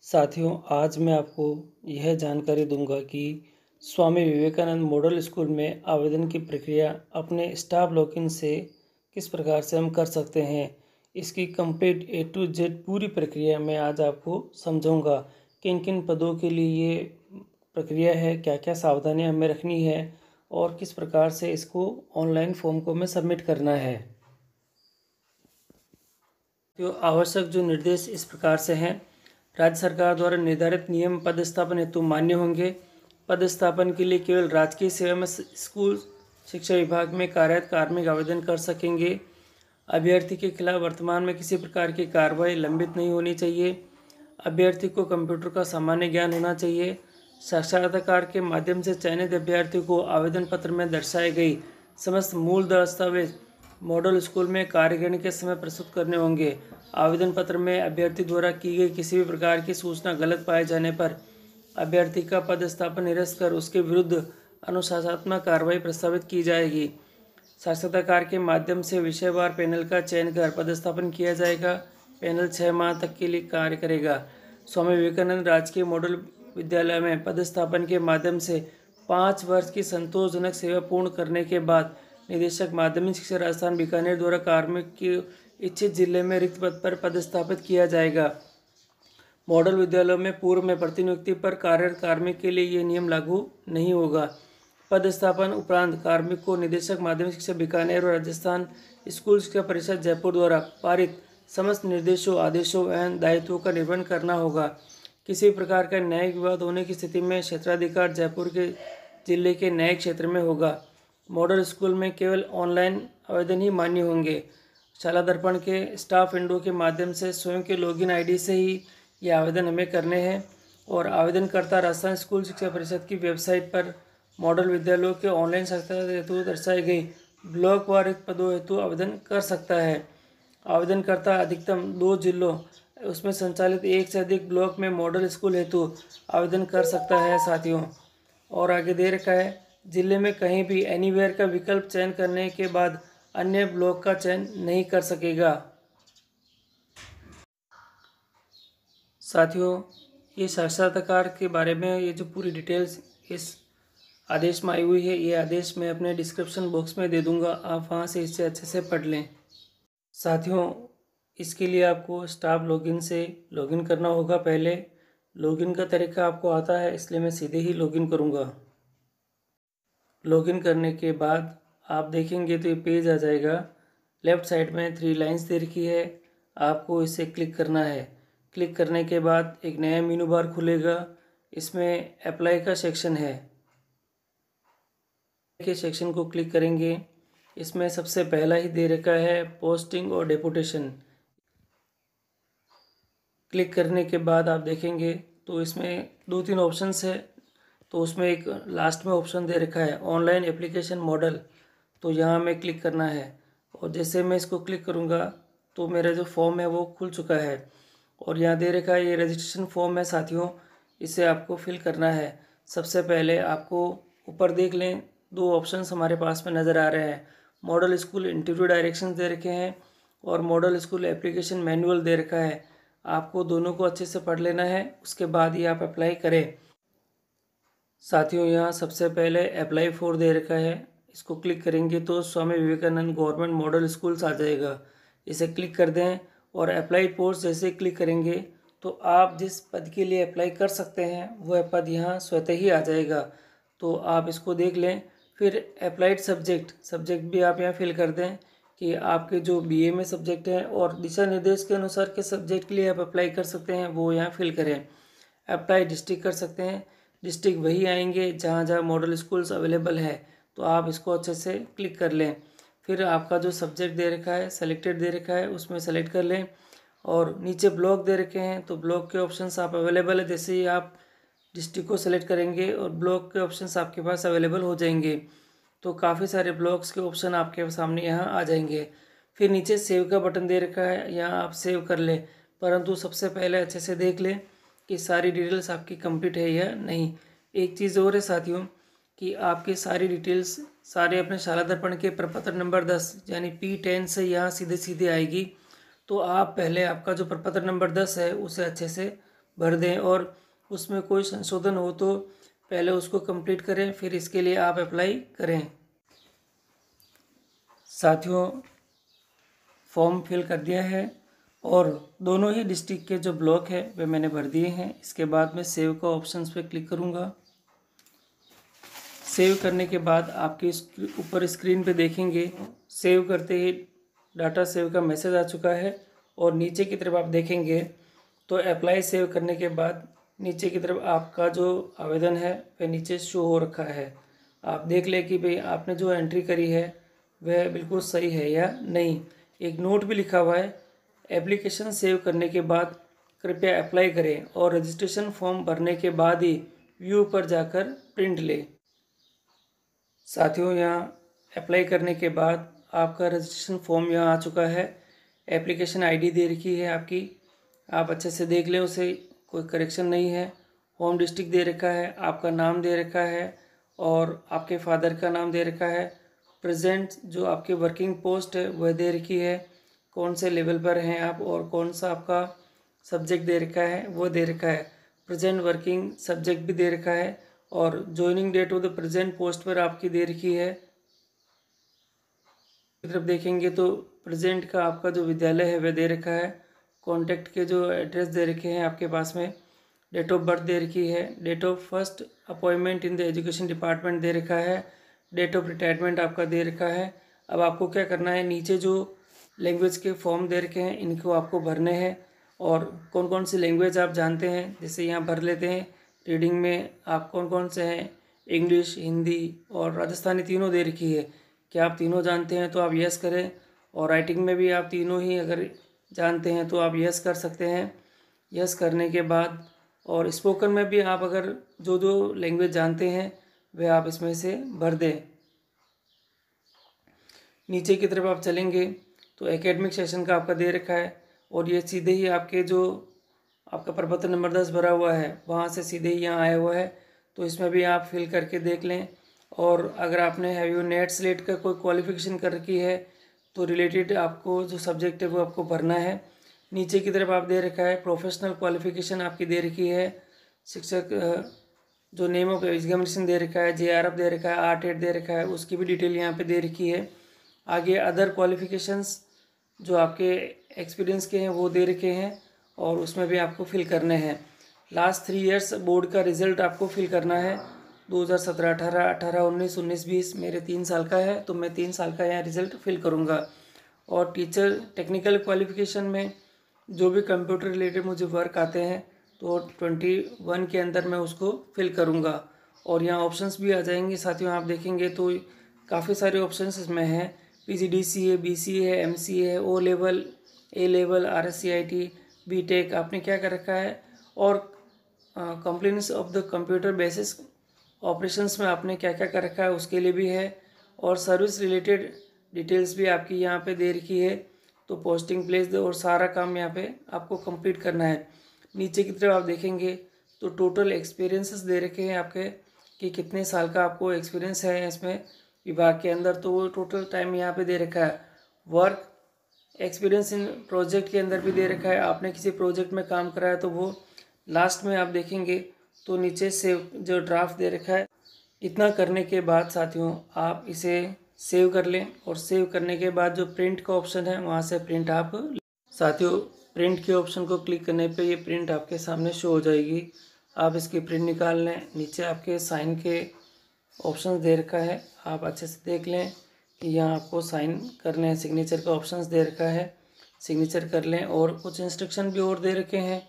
साथियों, आज मैं आपको यह जानकारी दूंगा कि स्वामी विवेकानंद मॉडल स्कूल में आवेदन की प्रक्रिया अपने स्टाफ लॉगिन से किस प्रकार से हम कर सकते हैं। इसकी कंप्लीट ए टू जेड पूरी प्रक्रिया मैं आज आपको समझाऊंगा। किन किन पदों के लिए ये प्रक्रिया है, क्या क्या सावधानियां हमें रखनी है और किस प्रकार से इसको ऑनलाइन फॉर्म को हमें सबमिट करना है। तो आवश्यक जो निर्देश इस प्रकार से हैं। राज्य सरकार द्वारा निर्धारित नियम पदस्थापन हेतु मान्य होंगे। पदस्थापन के लिए केवल राजकीय सेवा में स्कूल शिक्षा विभाग में कार्यरत कार्मिक आवेदन कर सकेंगे। अभ्यर्थी के खिलाफ वर्तमान में किसी प्रकार की कार्रवाई लंबित नहीं होनी चाहिए। अभ्यर्थी को कंप्यूटर का सामान्य ज्ञान होना चाहिए। साक्षात्कार के माध्यम से चयनित अभ्यर्थी को आवेदन पत्र में दर्शाई गई समस्त मूल दस्तावेज मॉडल स्कूल में कार्य करने के समय प्रस्तुत करने होंगे। आवेदन पत्र में अभ्यर्थी द्वारा की गई किसी भी प्रकार की सूचना गलत पाए जाने पर अभ्यर्थी का पदस्थापन निरस्त कर उसके विरुद्ध अनुशासनात्मक कार्रवाई प्रस्तावित की जाएगी। साक्षात्कार के माध्यम से विषयवार पैनल का चयन कर पदस्थापन किया जाएगा। पैनल 6 माह तक के लिए कार्य करेगा। स्वामी विवेकानंद राजकीय मॉडल विद्यालय में पदस्थापन के माध्यम से 5 वर्ष की संतोषजनक सेवा पूर्ण करने के बाद निदेशक माध्यमिक शिक्षा राजस्थान बीकानेर द्वारा कार्मिक के इच्छित जिले में रिक्त पद पर पदस्थापित किया जाएगा। मॉडल विद्यालयों में पूर्व में प्रतिनियुक्ति पर कार्यरत कार्मिक के लिए ये नियम लागू नहीं होगा। पदस्थापन उपरांत कार्मिक को निदेशक माध्यमिक शिक्षा बीकानेर और राजस्थान स्कूल शिक्षा परिषद जयपुर द्वारा पारित समस्त निर्देशों, आदेशों एवं दायित्वों का निर्वहन करना होगा। किसी प्रकार का न्यायिक विवाद होने की स्थिति में क्षेत्राधिकार जयपुर के जिले के न्यायिक क्षेत्र में होगा। मॉडल स्कूल में केवल ऑनलाइन आवेदन ही मान्य होंगे। शाला दर्पण के स्टाफ विंडो के माध्यम से स्वयं के लॉगिन आईडी से ही ये आवेदन हमें करने हैं और आवेदनकर्ता राजस्थान स्कूल शिक्षा परिषद की वेबसाइट पर मॉडल विद्यालयों के ऑनलाइन साक्षात्कार हेतु दर्शाई गई ब्लॉक वार रिक्त पदों हेतु आवेदन कर सकता है। आवेदनकर्ता अधिकतम 2 जिलों उसमें संचालित 1 से अधिक ब्लॉक में मॉडल स्कूल हेतु आवेदन कर सकता है। साथियों, और आगे दे रखा है, जिले में कहीं भी एनीवेयर का विकल्प चयन करने के बाद अन्य ब्लॉक का चयन नहीं कर सकेगा। साथियों, ये साक्षात्कार के बारे में ये जो पूरी डिटेल्स इस आदेश में आई हुई है, ये आदेश मैं अपने डिस्क्रिप्शन बॉक्स में दे दूंगा, आप वहाँ से इसे अच्छे से पढ़ लें। साथियों, इसके लिए आपको स्टाफ लॉगिन से लॉगिन करना होगा। पहले लॉगिन का तरीका आपको आता है, इसलिए मैं सीधे ही लॉगिन करूँगा। लॉगिन करने के बाद आप देखेंगे तो ये पेज आ जाएगा। लेफ़्ट साइड में 3 लाइंस दे रखी है, आपको इसे क्लिक करना है। क्लिक करने के बाद एक नया मेनू बार खुलेगा। इसमें अप्लाई का सेक्शन है, के सेक्शन को क्लिक करेंगे। इसमें सबसे पहला ही दे रखा है पोस्टिंग और डेपुटेशन। क्लिक करने के बाद आप देखेंगे तो इसमें 2-3 ऑप्शंस है। तो उसमें एक लास्ट में ऑप्शन दे रखा है ऑनलाइन एप्लीकेशन मॉडल, तो यहाँ में क्लिक करना है। और जैसे मैं इसको क्लिक करूँगा तो मेरा जो फॉर्म है वो खुल चुका है और यहाँ दे रखा है ये रजिस्ट्रेशन फॉर्म है। साथियों, इसे आपको फिल करना है। सबसे पहले आपको ऊपर देख लें, 2 ऑप्शंस हमारे पास में नज़र आ रहे हैं। मॉडल स्कूल इंटरव्यू डायरेक्शंस दे रखे हैं और मॉडल स्कूल एप्लीकेशन मैनुअल दे रखा है। आपको दोनों को अच्छे से पढ़ लेना है, उसके बाद ही आप अप्लाई करें। साथियों, यहाँ सबसे पहले अप्लाई फॉर दे रखा है, इसको क्लिक करेंगे तो Swami Vivekananda government model schools आ जाएगा। इसे क्लिक कर दें और अप्लाई पोस्ट जैसे क्लिक करेंगे तो आप जिस पद के लिए अप्लाई कर सकते हैं वह पद यहाँ स्वतः ही आ जाएगा। तो आप इसको देख लें। फिर अप्लाइड सब्जेक्ट भी आप यहाँ फिल कर दें कि आपके जो बीए में सब्जेक्ट हैं और दिशा निर्देश के अनुसार के सब्जेक्ट के लिए आप अप्लाई कर सकते हैं वो यहाँ फिल करें। अप्लाई डिस्ट्रिक्ट कर सकते हैं, डिस्ट्रिक्ट वही आएंगे जहाँ जहाँ मॉडल स्कूल्स अवेलेबल है, तो आप इसको अच्छे से क्लिक कर लें। फिर आपका जो सब्जेक्ट दे रखा है सेलेक्टेड दे रखा है उसमें सेलेक्ट कर लें और नीचे ब्लॉक दे रखे हैं तो ब्लॉक के ऑप्शंस आप अवेलेबल है। जैसे ही आप डिस्ट्रिक्ट को सेलेक्ट करेंगे और ब्लॉक के ऑप्शंस आपके पास अवेलेबल हो जाएंगे, तो काफ़ी सारे ब्लॉक्स के ऑप्शन आपके सामने यहाँ आ जाएंगे। फिर नीचे सेव का बटन दे रखा है, यहाँ आप सेव कर लें, परंतु सबसे पहले अच्छे से देख लें कि सारी डिटेल्स आपकी कंप्लीट है या नहीं। एक चीज़ और है साथियों कि आपकी सारी डिटेल्स सारे अपने शाला दर्पण के प्रपत्र नंबर 10 यानी P10 से यहाँ सीधे सीधे आएगी। तो आप पहले आपका जो प्रपत्र नंबर 10 है उसे अच्छे से भर दें और उसमें कोई संशोधन हो तो पहले उसको कंप्लीट करें, फिर इसके लिए आप अप्लाई करें। साथियों, फॉर्म फिल कर दिया है और दोनों ही डिस्ट्रिक्ट के जो ब्लॉक है वे मैंने भर दिए हैं। इसके बाद मैं सेव का ऑप्शंस पे क्लिक करूँगा। सेव करने के बाद आपके ऊपर स्क्रीन पे देखेंगे सेव करते ही डाटा सेव का मैसेज आ चुका है और नीचे की तरफ आप देखेंगे तो अप्लाई सेव करने के बाद नीचे की तरफ आपका जो आवेदन है वह नीचे शो हो रखा है। आप देख लें कि भाई आपने जो एंट्री करी है वह बिल्कुल सही है या नहीं। एक नोट भी लिखा हुआ है, एप्लीकेशन सेव करने के बाद कृपया अप्लाई करें और रजिस्ट्रेशन फॉर्म भरने के बाद ही व्यू पर जाकर प्रिंट लें। साथियों, यहाँ अप्लाई करने के बाद आपका रजिस्ट्रेशन फॉर्म यहाँ आ चुका है। एप्लीकेशन आईडी दे रखी है आपकी, आप अच्छे से देख लें उसे, कोई करेक्शन नहीं है। होम डिस्ट्रिक्ट दे रखा है, आपका नाम दे रखा है और आपके फादर का नाम दे रखा है। प्रेजेंट जो आपकी वर्किंग पोस्ट है वह दे रखी है, कौन से लेवल पर हैं आप और कौन सा आपका सब्जेक्ट दे रखा है वो दे रखा है। प्रेजेंट वर्किंग सब्जेक्ट भी दे रखा है और joining date of the present post पर आपकी दे रखी है। तरफ देखेंगे तो प्रेजेंट का आपका जो विद्यालय है वह दे रखा है। कॉन्टैक्ट के जो एड्रेस दे रखे हैं आपके पास में, डेट ऑफ बर्थ दे रखी है, date of first appointment in the education department दे रखा है, डेट ऑफ रिटायरमेंट आपका दे रखा है। अब आपको क्या करना है, नीचे जो लैंग्वेज के फॉर्म दे रखे हैं इनको आपको भरने हैं और कौन कौन सी लैंग्वेज आप जानते हैं जैसे यहाँ भर लेते हैं। रीडिंग में आप कौन कौन से हैं, इंग्लिश, हिंदी और राजस्थानी तीनों दे रखी है। क्या आप तीनों जानते हैं तो आप यस करें और राइटिंग में भी आप तीनों ही अगर जानते हैं तो आप यस कर सकते हैं। यस करने के बाद और स्पोकन में भी आप अगर जो जो लैंग्वेज जानते हैं वह आप इसमें से भर दें। नीचे की तरफ आप चलेंगे तो एकेडमिक सेशन का आपका दे रखा है और ये सीधे ही आपके जो आपका प्रपत्र नंबर 10 भरा हुआ है वहाँ से सीधे ही यहाँ आया हुआ है, तो इसमें भी आप फिल करके देख लें। और अगर आपने हैव नेट स्लेट का कोई क्वालिफिकेशन कर रखी है तो रिलेटेड आपको जो सब्जेक्ट है वो आपको भरना है। नीचे की तरफ आप दे रखा है प्रोफेशनल क्वालिफिकेशन आपकी दे रखी है, शिक्षक जो नेम ऑफ एग्जामिनेशन दे रखा है, JRF दे रखा है, R-TET दे रखा है, उसकी भी डिटेल यहाँ पे दे रखी है। आगे अदर क्वालिफिकेशंस जो आपके एक्सपीरियंस के हैं वो दे रखे हैं और उसमें भी आपको फिल करने हैं। लास्ट 3 इयर्स बोर्ड का रिज़ल्ट आपको फिल करना है। 2017, 18, 18, 19, 19, 20 मेरे 3 साल का है तो मैं 3 साल का यहाँ रिज़ल्ट फिल करूँगा। और टीचर टेक्निकल क्वालिफिकेशन में जो भी कंप्यूटर रिलेटेड मुझे वर्क आते हैं तो 21 के अंदर मैं उसको फिल करूँगा। और यहाँ ऑप्शंस भी आ जाएंगे साथियों, आप देखेंगे तो काफ़ी सारे ऑप्शंस इसमें हैं। PGDCA, BCA है, MCA है, O level, A level, RSCIT, BTech आपने क्या कर रखा है और complaints of the computer basis operations में आपने क्या क्या कर रखा है उसके लिए भी है। और सर्विस रिलेटेड डिटेल्स भी आपकी यहाँ पे दे रखी है, तो पोस्टिंग प्लेस और सारा काम यहाँ पे आपको कंप्लीट करना है। नीचे की तरफ आप देखेंगे तो टोटल एक्सपीरियंसेस दे रखे हैं आपके कि कितने साल का आपको एक्सपीरियंस है इसमें विभाग के अंदर, तो वो टोटल टाइम यहाँ पे दे रखा है। वर्क एक्सपीरियंस इन प्रोजेक्ट के अंदर भी दे रखा है, आपने किसी प्रोजेक्ट में काम करा है तो वो लास्ट में आप देखेंगे तो नीचे सेव जो ड्राफ्ट दे रखा है। इतना करने के बाद साथियों आप इसे सेव कर लें और सेव करने के बाद जो प्रिंट का ऑप्शन है वहाँ से प्रिंट आप साथियों प्रिंट के ऑप्शन को क्लिक करने पे ये प्रिंट आपके सामने शो हो जाएगी। आप इसकी प्रिंट निकाल लें। नीचे आपके साइन के ऑप्शन दे रखा है, आप अच्छे से देख लें कि यहाँ आपको साइन करने हैं। सिग्नेचर का ऑप्शंस दे रखा है, सिग्नेचर कर लें और कुछ इंस्ट्रक्शन भी और दे रखे हैं,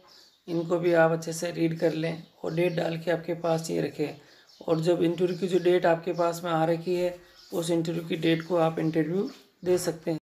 इनको भी आप अच्छे से रीड कर लें और डेट डाल के आपके पास ये रखें। और जब इंटरव्यू की जो डेट आपके पास में आ रखी है उस इंटरव्यू की डेट को आप इंटरव्यू दे सकते हैं।